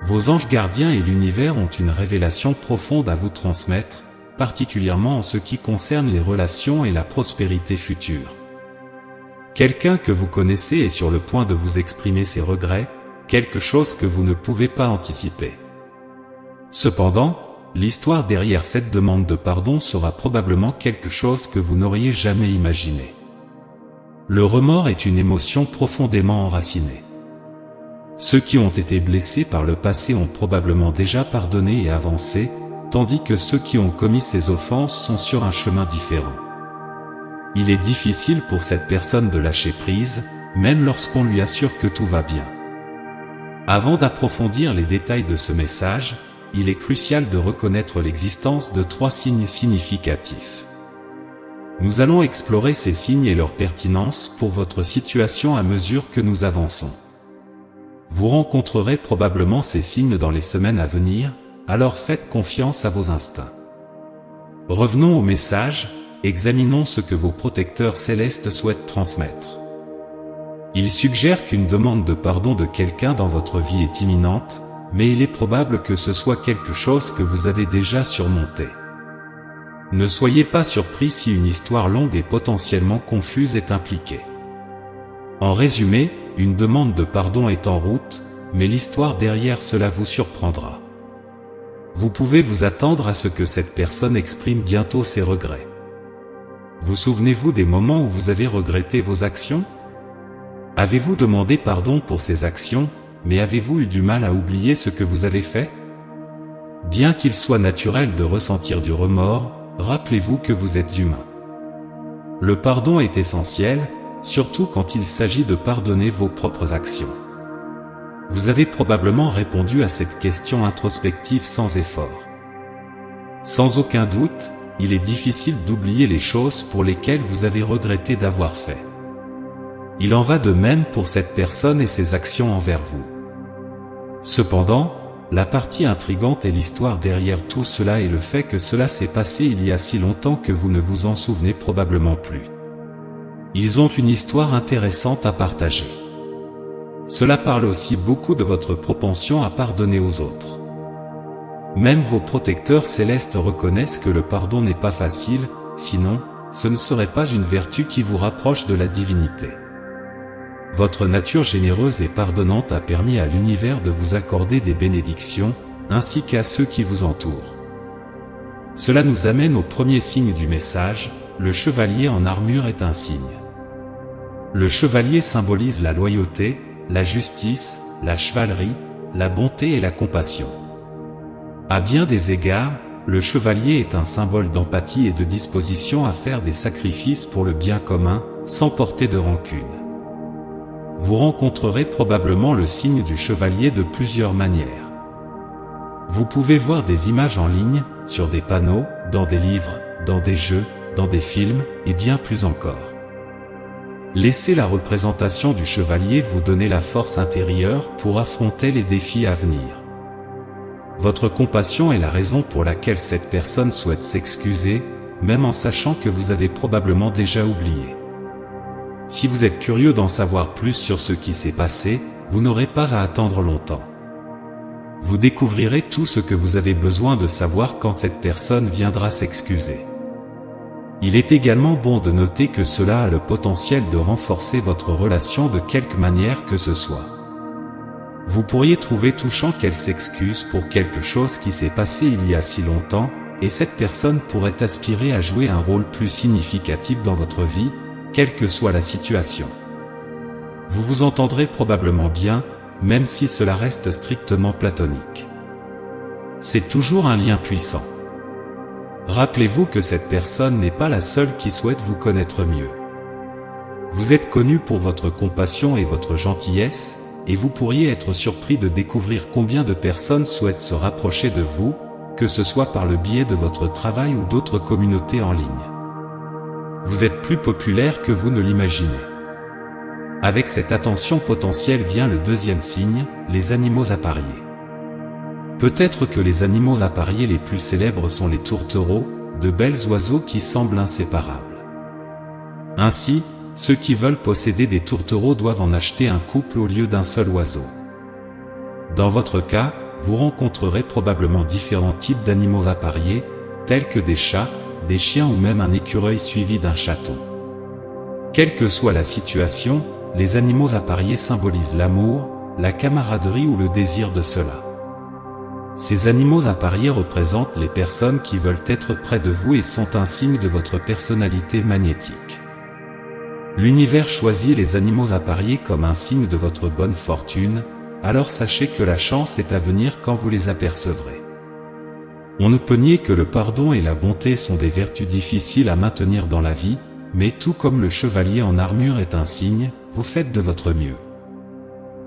Vos anges gardiens et l'univers ont une révélation profonde à vous transmettre, particulièrement en ce qui concerne les relations et la prospérité future. Quelqu'un que vous connaissez est sur le point de vous exprimer ses regrets, quelque chose que vous ne pouvez pas anticiper. Cependant, l'histoire derrière cette demande de pardon sera probablement quelque chose que vous n'auriez jamais imaginé. Le remords est une émotion profondément enracinée. Ceux qui ont été blessés par le passé ont probablement déjà pardonné et avancé, tandis que ceux qui ont commis ces offenses sont sur un chemin différent. Il est difficile pour cette personne de lâcher prise, même lorsqu'on lui assure que tout va bien. Avant d'approfondir les détails de ce message, il est crucial de reconnaître l'existence de 3 signes significatifs. Nous allons explorer ces signes et leur pertinence pour votre situation à mesure que nous avançons. Vous rencontrerez probablement ces signes dans les semaines à venir, alors faites confiance à vos instincts. Revenons au message, examinons ce que vos protecteurs célestes souhaitent transmettre. Ils suggèrent qu'une demande de pardon de quelqu'un dans votre vie est imminente, mais il est probable que ce soit quelque chose que vous avez déjà surmonté. Ne soyez pas surpris si une histoire longue et potentiellement confuse est impliquée. En résumé, une demande de pardon est en route, mais l'histoire derrière cela vous surprendra. Vous pouvez vous attendre à ce que cette personne exprime bientôt ses regrets. Vous souvenez-vous des moments où vous avez regretté vos actions? Avez-vous demandé pardon pour ces actions, mais avez-vous eu du mal à oublier ce que vous avez fait? Bien qu'il soit naturel de ressentir du remords, rappelez-vous que vous êtes humain. Le pardon est essentiel, surtout quand il s'agit de pardonner vos propres actions. Vous avez probablement répondu à cette question introspective sans effort. Sans aucun doute, il est difficile d'oublier les choses pour lesquelles vous avez regretté d'avoir fait. Il en va de même pour cette personne et ses actions envers vous. Cependant, la partie intrigante est l'histoire derrière tout cela et le fait que cela s'est passé il y a si longtemps que vous ne vous en souvenez probablement plus. Ils ont une histoire intéressante à partager. Cela parle aussi beaucoup de votre propension à pardonner aux autres. Même vos protecteurs célestes reconnaissent que le pardon n'est pas facile, sinon, ce ne serait pas une vertu qui vous rapproche de la divinité. Votre nature généreuse et pardonnante a permis à l'univers de vous accorder des bénédictions, ainsi qu'à ceux qui vous entourent. Cela nous amène au premier signe du message, le chevalier en armure est un signe. Le chevalier symbolise la loyauté, la justice, la chevalerie, la bonté et la compassion. À bien des égards, le chevalier est un symbole d'empathie et de disposition à faire des sacrifices pour le bien commun, sans porter de rancune. Vous rencontrerez probablement le signe du chevalier de plusieurs manières. Vous pouvez voir des images en ligne, sur des panneaux, dans des livres, dans des jeux, dans des films, et bien plus encore. Laissez la représentation du chevalier vous donner la force intérieure pour affronter les défis à venir. Votre compassion est la raison pour laquelle cette personne souhaite s'excuser, même en sachant que vous avez probablement déjà oublié. Si vous êtes curieux d'en savoir plus sur ce qui s'est passé, vous n'aurez pas à attendre longtemps. Vous découvrirez tout ce que vous avez besoin de savoir quand cette personne viendra s'excuser. Il est également bon de noter que cela a le potentiel de renforcer votre relation de quelque manière que ce soit. Vous pourriez trouver touchant qu'elle s'excuse pour quelque chose qui s'est passé il y a si longtemps, et cette personne pourrait aspirer à jouer un rôle plus significatif dans votre vie, quelle que soit la situation. Vous vous entendrez probablement bien, même si cela reste strictement platonique. C'est toujours un lien puissant. Rappelez-vous que cette personne n'est pas la seule qui souhaite vous connaître mieux. Vous êtes connu pour votre compassion et votre gentillesse, et vous pourriez être surpris de découvrir combien de personnes souhaitent se rapprocher de vous, que ce soit par le biais de votre travail ou d'autres communautés en ligne. Vous êtes plus populaire que vous ne l'imaginez. Avec cette attention potentielle vient le deuxième signe, les animaux appariés. Peut-être que les animaux appariés les plus célèbres sont les tourtereaux, de belles oiseaux qui semblent inséparables. Ainsi, ceux qui veulent posséder des tourtereaux doivent en acheter un couple au lieu d'un seul oiseau. Dans votre cas, vous rencontrerez probablement différents types d'animaux vapariers, tels que des chats, des chiens ou même un écureuil suivi d'un chaton. Quelle que soit la situation, les animaux vapariers symbolisent l'amour, la camaraderie ou le désir de cela. Ces animaux vapariers représentent les personnes qui veulent être près de vous et sont un signe de votre personnalité magnétique. L'univers choisit les animaux vapariers comme un signe de votre bonne fortune, alors sachez que la chance est à venir quand vous les apercevrez. On ne peut nier que le pardon et la bonté sont des vertus difficiles à maintenir dans la vie, mais tout comme le chevalier en armure est un signe, vous faites de votre mieux.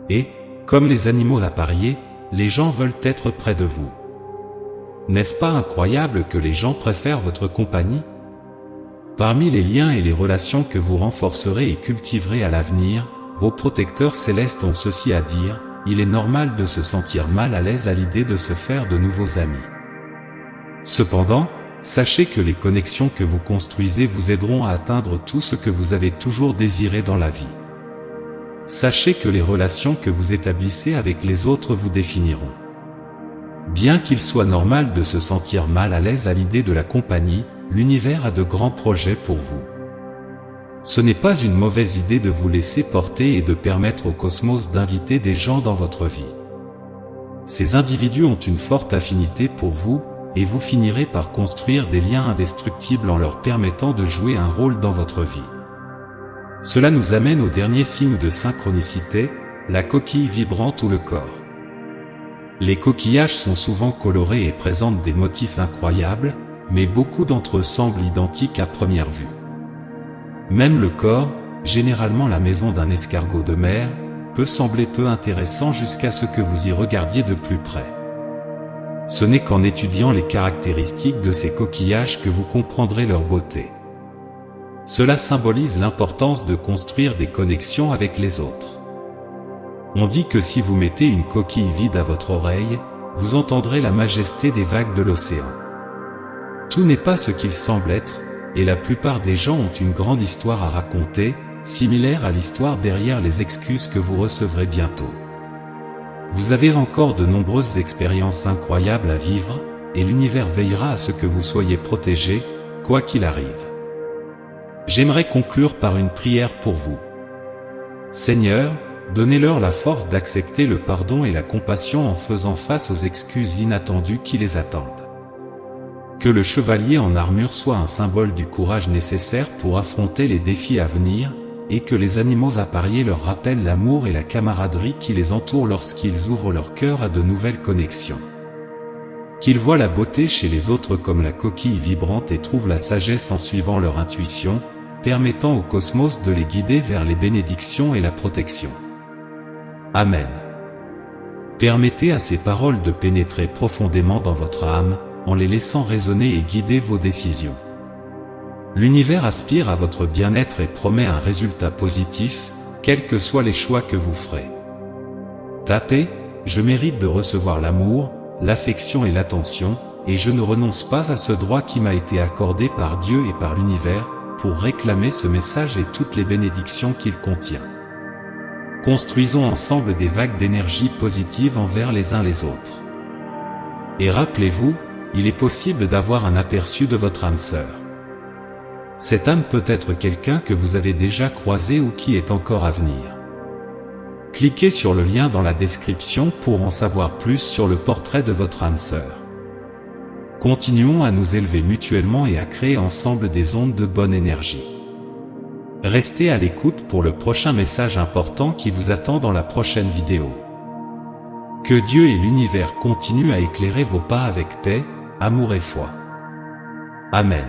Et, comme les animaux vapariers, les gens veulent être près de vous. N'est-ce pas incroyable que les gens préfèrent votre compagnie? Parmi les liens et les relations que vous renforcerez et cultiverez à l'avenir, vos protecteurs célestes ont ceci à dire: il est normal de se sentir mal à l'aise à l'idée de se faire de nouveaux amis. Cependant, sachez que les connexions que vous construisez vous aideront à atteindre tout ce que vous avez toujours désiré dans la vie. Sachez que les relations que vous établissez avec les autres vous définiront. Bien qu'il soit normal de se sentir mal à l'aise à l'idée de la compagnie, l'univers a de grands projets pour vous. Ce n'est pas une mauvaise idée de vous laisser porter et de permettre au cosmos d'inviter des gens dans votre vie. Ces individus ont une forte affinité pour vous, et vous finirez par construire des liens indestructibles en leur permettant de jouer un rôle dans votre vie. Cela nous amène au dernier signe de synchronicité, la coquille vibrante ou le corps. Les coquillages sont souvent colorés et présentent des motifs incroyables, mais beaucoup d'entre eux semblent identiques à première vue. Même le corps, généralement la maison d'un escargot de mer, peut sembler peu intéressant jusqu'à ce que vous y regardiez de plus près. Ce n'est qu'en étudiant les caractéristiques de ces coquillages que vous comprendrez leur beauté. Cela symbolise l'importance de construire des connexions avec les autres. On dit que si vous mettez une coquille vide à votre oreille, vous entendrez la majesté des vagues de l'océan. Tout n'est pas ce qu'il semble être, et la plupart des gens ont une grande histoire à raconter, similaire à l'histoire derrière les excuses que vous recevrez bientôt. Vous avez encore de nombreuses expériences incroyables à vivre, et l'univers veillera à ce que vous soyez protégés, quoi qu'il arrive. J'aimerais conclure par une prière pour vous. Seigneur, donnez-leur la force d'accepter le pardon et la compassion en faisant face aux excuses inattendues qui les attendent. Que le chevalier en armure soit un symbole du courage nécessaire pour affronter les défis à venir, et que les animaux vapariers leur rappellent l'amour et la camaraderie qui les entourent lorsqu'ils ouvrent leur cœur à de nouvelles connexions. Qu'ils voient la beauté chez les autres comme la coquille vibrante et trouvent la sagesse en suivant leur intuition, permettant au cosmos de les guider vers les bénédictions et la protection. Amen. Permettez à ces paroles de pénétrer profondément dans votre âme, en les laissant résonner et guider vos décisions. L'univers aspire à votre bien-être et promet un résultat positif, quels que soient les choix que vous ferez. Tapez « Je mérite de recevoir l'amour, l'affection et l'attention, et je ne renonce pas à ce droit qui m'a été accordé par Dieu et par l'univers, pour réclamer ce message et toutes les bénédictions qu'il contient. » Construisons ensemble des vagues d'énergie positive envers les uns les autres. Et rappelez-vous, il est possible d'avoir un aperçu de votre âme sœur. Cette âme peut être quelqu'un que vous avez déjà croisé ou qui est encore à venir. Cliquez sur le lien dans la description pour en savoir plus sur le portrait de votre âme sœur. Continuons à nous élever mutuellement et à créer ensemble des ondes de bonne énergie. Restez à l'écoute pour le prochain message important qui vous attend dans la prochaine vidéo. Que Dieu et l'univers continuent à éclairer vos pas avec paix, amour et foi. Amen.